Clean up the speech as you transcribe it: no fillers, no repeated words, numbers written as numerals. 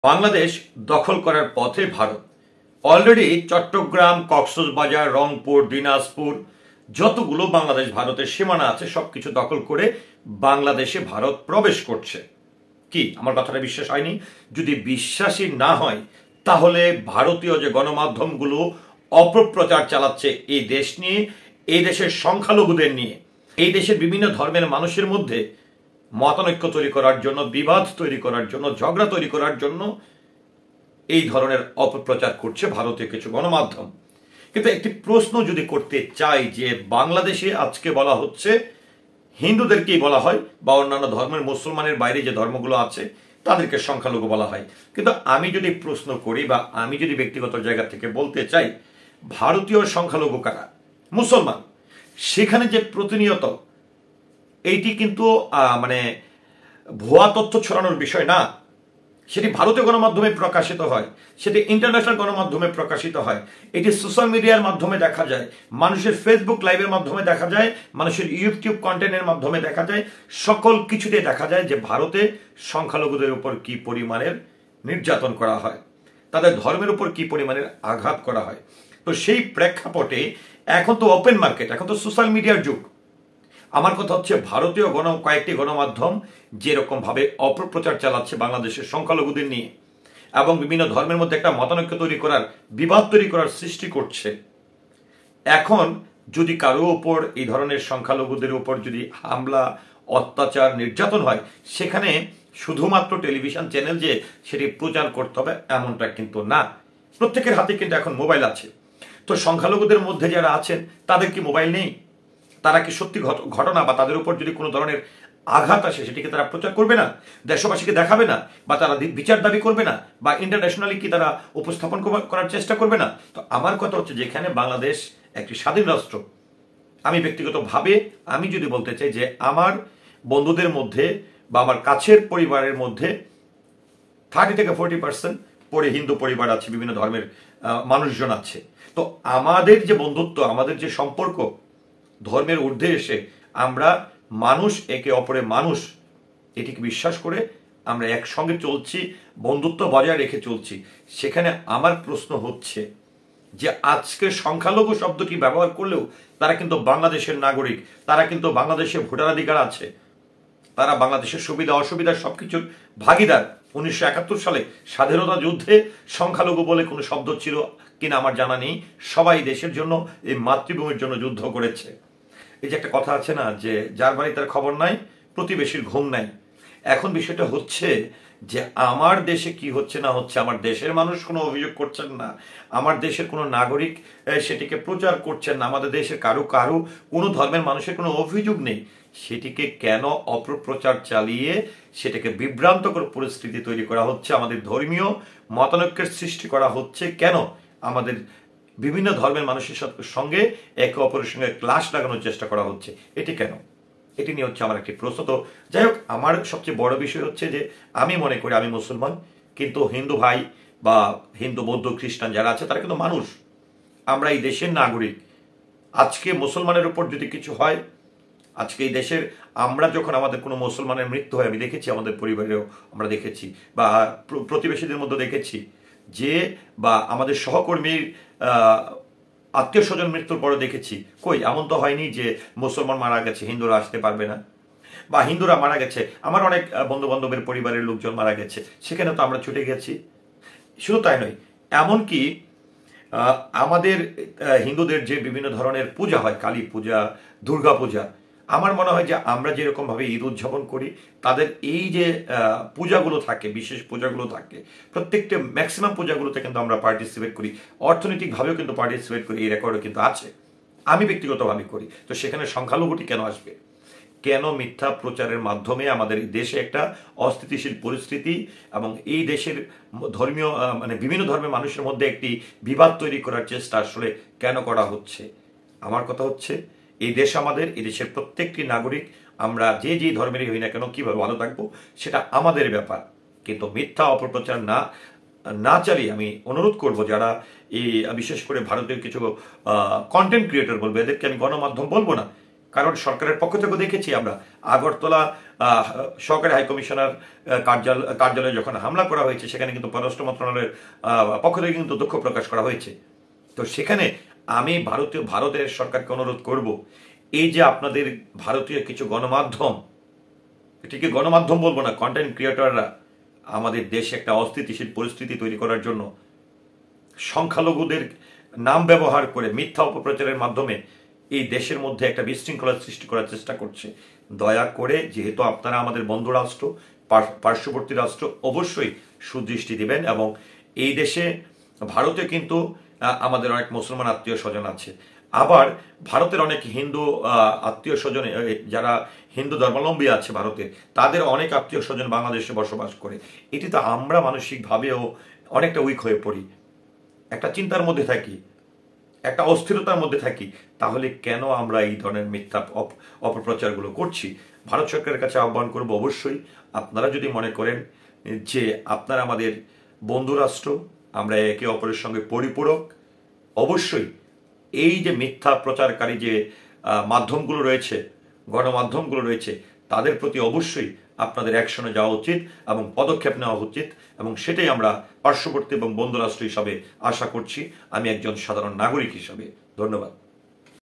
বাংলাদেশ দখল করার পথে ভারত অলরেডি চট্টগ্রাম, কক্সবাজার, রংপুর, দিনাজপুর যতগুলো বাংলাদেশ ভারতের সীমানা আছে সবকিছু দখল করে বাংলাদেশে ভারত প্রবেশ করছে। কি আমার কথাটা বিশ্বাস হয়নি? যদি বিশ্বাসী না হয় তাহলে ভারতীয় যে গণমাধ্যমগুলো অপপ্রচার চালাচ্ছে এই দেশ নিয়ে, এই দেশের সংখ্যালঘুদের নিয়ে, এই দেশের বিভিন্ন ধর্মের মানুষের মধ্যে মতানৈক্য তৈরি করার জন্য, বিবাদ তৈরি করার জন্য, ঝগড়া তৈরি করার জন্য এই ধরনের অপপ্রচার করছে ভারতীয় কিছু গণমাধ্যম। কিন্তু একটি প্রশ্ন যদি করতে চাই যে বাংলাদেশে আজকে বলা হচ্ছে হিন্দুদেরকেই বলা হয় বা অন্যান্য ধর্মের মুসলমানের বাইরে যে ধর্মগুলো আছে তাদেরকে সংখ্যালঘু বলা হয়, কিন্তু আমি যদি প্রশ্ন করি বা আমি যদি ব্যক্তিগত জায়গা থেকে বলতে চাই ভারতীয় সংখ্যালঘু কারা? মুসলমান। সেখানে যে প্রতিনিয়ত এইটি কিন্তু ভুয়া তথ্য ছড়ানোর বিষয় না, সেটি ভারতীয় গণমাধ্যমে প্রকাশিত হয়, সেটি ইন্টারন্যাশনাল গণমাধ্যমে প্রকাশিত হয়, এটি সোশ্যাল মিডিয়ার মাধ্যমে দেখা যায়, মানুষের ফেসবুক লাইভের মাধ্যমে দেখা যায়, মানুষের ইউটিউব কন্টেন্টের মাধ্যমে দেখা যায়, সকল কিছুতে দেখা যায় যে ভারতে সংখ্যালঘুদের উপর কি পরিমাণের নির্যাতন করা হয়, তাদের ধর্মের উপর কি পরিমাণের আঘাত করা হয়। তো সেই প্রেক্ষাপটে এখন তো ওপেন মার্কেট, এখন তো সোশ্যাল মিডিয়ার যুগ। আমার কথা হচ্ছে ভারতীয় কয়েকটি গণমাধ্যম যেরকম ভাবে অপপ্রচার চালাচ্ছে বাংলাদেশের সংখ্যালঘুদের নিয়ে এবং বিভিন্ন ধর্মের মধ্যে একটা মতানৈক্য তৈরি করার, বিবাদ তৈরি করার সৃষ্টি করছে, এখন যদি কারো উপর এই ধরনের সংখ্যালঘুদের উপর যদি হামলা, অত্যাচার, নির্যাতন হয়, সেখানে শুধুমাত্র টেলিভিশন চ্যানেল যে সেটি প্রচার করতে হবে এমনটা কিন্তু না। প্রত্যেকের হাতে কিন্তু এখন মোবাইল আছে। তো সংখ্যালঘুদের মধ্যে যারা আছেন তাদের কি মোবাইল নেই? তারা কি সত্যি ঘটনা বা তাদের উপর যদি কোনো ধরনের আঘাত আসে সেটিকে তারা প্রচার করবে না, দেশবাসীকে দেখাবে না, বা তারা বিচার দাবি করবে না, বা ইন্টারন্যাশনালি কি তারা উপস্থাপন করার চেষ্টা করবে না? তো আমার কথা হচ্ছে যেখানে বাংলাদেশ একটি স্বাধীন রাষ্ট্র, আমি ব্যক্তিগতভাবে আমি যদি বলতে চাই যে আমার বন্ধুদের মধ্যে বা আমার কাছের পরিবারের মধ্যে 30 থেকে 40% পরে হিন্দু পরিবার আছে, বিভিন্ন ধর্মের মানুষজন আছে। তো আমাদের যে বন্ধুত্ব, আমাদের যে সম্পর্ক, ধর্মের ঊর্ধ্বে এসে আমরা মানুষ, একে অপরের মানুষ, এটিকে বিশ্বাস করে আমরা একসঙ্গে চলছি, বন্ধুত্ব বজায় রেখে চলছি। সেখানে আমার প্রশ্ন হচ্ছে যে আজকে সংখ্যালঘু শব্দটি ব্যবহার করলেও তারা কিন্তু বাংলাদেশের নাগরিক, তারা কিন্তু বাংলাদেশের ভোটাধিকার আছে, তারা বাংলাদেশের সুবিধা অসুবিধা সবকিছুর ভাগিদার। 1971 সালে স্বাধীনতা যুদ্ধে সংখ্যালঘু বলে কোনো শব্দ ছিল কিনা আমার জানা নেই, সবাই দেশের জন্য, এই মাতৃভূমির জন্য যুদ্ধ করেছে। এই যে একটা কথা আছে না যে যার বাড়ি তার খবর নাই, প্রতিবেশীর ঘুম নাই। এখন বিষয়টা হচ্ছে যে আমার দেশে কি হচ্ছে না হচ্ছে, আমার দেশের মানুষ কোনো অভিযোগ করছেন না, আমার দেশের কোনো নাগরিক সেটিকে প্রচার করছেন না, আমাদের দেশের কারো কোনো ধর্মের মানুষের কোনো অভিযোগ নেই, সেটিকে কেন অপপ্রচার চালিয়ে সেটাকে বিভ্রান্তকর পরিস্থিতি তৈরি করা হচ্ছে, আমাদের ধর্মীয় মতানৈক্যের সৃষ্টি করা হচ্ছে, কেন আমাদের বিভিন্ন ধর্মের মানুষের সঙ্গে একে অপরের সঙ্গে ক্লাশ লাগানোর চেষ্টা করা হচ্ছে, এটি কেন? এটি নিয়ে হচ্ছে আমার একটি প্রশ্ন। তো যাই হোক, আমার সবচেয়ে বড় বিষয় হচ্ছে যে আমি মনে করি আমি মুসলমান, কিন্তু হিন্দু ভাই বা হিন্দু, বৌদ্ধ, খ্রিস্টান যারা আছে তারা কিন্তু মানুষ, আমরা এই দেশের নাগরিক। আজকে মুসলমানের উপর যদি কিছু হয়, আজকে এই দেশের আমরা যখন আমাদের কোনো মুসলমানের মৃত্যু হয়, আমি দেখেছি আমাদের পরিবারেও আমরা দেখেছি, বা প্রতিবেশীদের মধ্যে দেখেছি যে, বা আমাদের সহকর্মীর আত্মীয় স্বজন মৃত্যুর পরে দেখেছি, কই এমন তো হয়নি যে মুসলমান মারা গেছে হিন্দুরা আসতে পারবে না, বা হিন্দুরা মারা গেছে, আমার অনেক বন্ধু বান্ধবের পরিবারের লোকজন মারা গেছে, সেখানে তো আমরা ছুটে গেছি। শুধু তাই নয়, এমনকি আমাদের হিন্দুদের যে বিভিন্ন ধরনের পূজা হয়, কালী পূজা, দুর্গা পূজা, আমার মনে হয় যে আমরা যেরকম ভাবে ঈদ উদযাপন করি, তাদের এই যে পূজাগুলো থাকে, বিশেষ পূজাগুলো থাকে, প্রত্যেকটা ম্যাক্সিমাম পূজাগুলোতে কিন্তু আমরা পার্টিসিপেট করি, অর্থনৈতিকভাবেও কিন্তু পার্টিসিপেট করি, এই রেকর্ডও কিন্তু আছে, আমি ব্যক্তিগতভাবে করি। তো সেখানে সংখ্যালঘুটি কেন আসবে? কেন মিথ্যা প্রচারের মাধ্যমে আমাদের এই দেশে একটা অস্থিতিশীল পরিস্থিতি এবং এই দেশের ধর্মীয় বিভিন্ন ধর্মের মানুষের মধ্যে একটি বিবাদ তৈরি করার চেষ্টা আসলে কেন করা হচ্ছে? আমার কথা হচ্ছে এই দেশ আমাদের, এই দেশের প্রত্যেকটি নাগরিক, আমরা যে যে ধর্মেরই হই না কেন কিভাবে ভালো থাকবো সেটা আমাদের ব্যাপার, কিন্তু মিথ্যা অপপ্রচার না চালিয়ে আমি অনুরোধ করব যারা এই বিশেষ করে ভারতের কিছু কন্টেন্ট ক্রিয়েটর বলবো, এদেরকে আমি গণমাধ্যম বলবো না, কারণ সরকারের পক্ষ থেকে দেখেছি আমরা আগরতলা সহকারী হাইকমিশনার কার্যালয়ে যখন হামলা করা হয়েছে, সেখানে কিন্তু পররাষ্ট্র মন্ত্রণালয়ের পক্ষ থেকে কিন্তু দুঃখ প্রকাশ করা হয়েছে। তো সেখানে আমি ভারতের সরকারকে অনুরোধ করব, এই যে আপনাদের ভারতীয় কিছু গণমাধ্যম, এটিকে গণমাধ্যম বলবো না, কন্টেন্ট ক্রিয়েটররা আমাদের দেশে একটা অস্থিতিশীল পরিস্থিতি তৈরি করার জন্য সংখ্যালঘুদের নাম ব্যবহার করে মিথ্যা অপপ্রচারের মাধ্যমে এই দেশের মধ্যে একটা বিশৃঙ্খলা সৃষ্টি করার চেষ্টা করছে। দয়া করে, যেহেতু আপনারা আমাদের বন্ধু রাষ্ট্র, পার্শ্ববর্তী রাষ্ট্র, অবশ্যই সুদৃষ্টি দিবেন। এবং এই দেশে ভারতে কিন্তু আমাদের অনেক মুসলমান আত্মীয় স্বজন আছে, আবার ভারতের অনেক হিন্দু আত্মীয় স্বজন, যারা হিন্দু ধর্মাবলম্বী আছে ভারতে, তাদের অনেক আত্মীয় স্বজন বাংলাদেশে বসবাস করে। এটি তো আমরা মানসিকভাবেও অনেকটা উইক হয়ে পড়ি, একটা চিন্তার মধ্যে থাকি, একটা অস্থিরতার মধ্যে থাকি। তাহলে কেন আমরা এই ধরনের মিথ্যা অপপ্রচারগুলো করছি? ভারত সরকারের কাছে আহ্বান করব, অবশ্যই আপনারা যদি মনে করেন যে আপনারা আমাদের বন্ধু রাষ্ট্র, আমরা একে অপরের সঙ্গে পরিপূরক, অবশ্যই এই যে মিথ্যা প্রচারকারী যে মাধ্যমগুলো রয়েছে, গণমাধ্যমগুলো রয়েছে, তাদের প্রতি অবশ্যই আপনাদের অ্যাকশনে যাওয়া উচিত এবং পদক্ষেপ নেওয়া উচিত। এবং সেটাই আমরা পার্শ্ববর্তী এবং বন্ধু রাষ্ট্র হিসাবে আশা করছি, আমি একজন সাধারণ নাগরিক হিসাবে। ধন্যবাদ।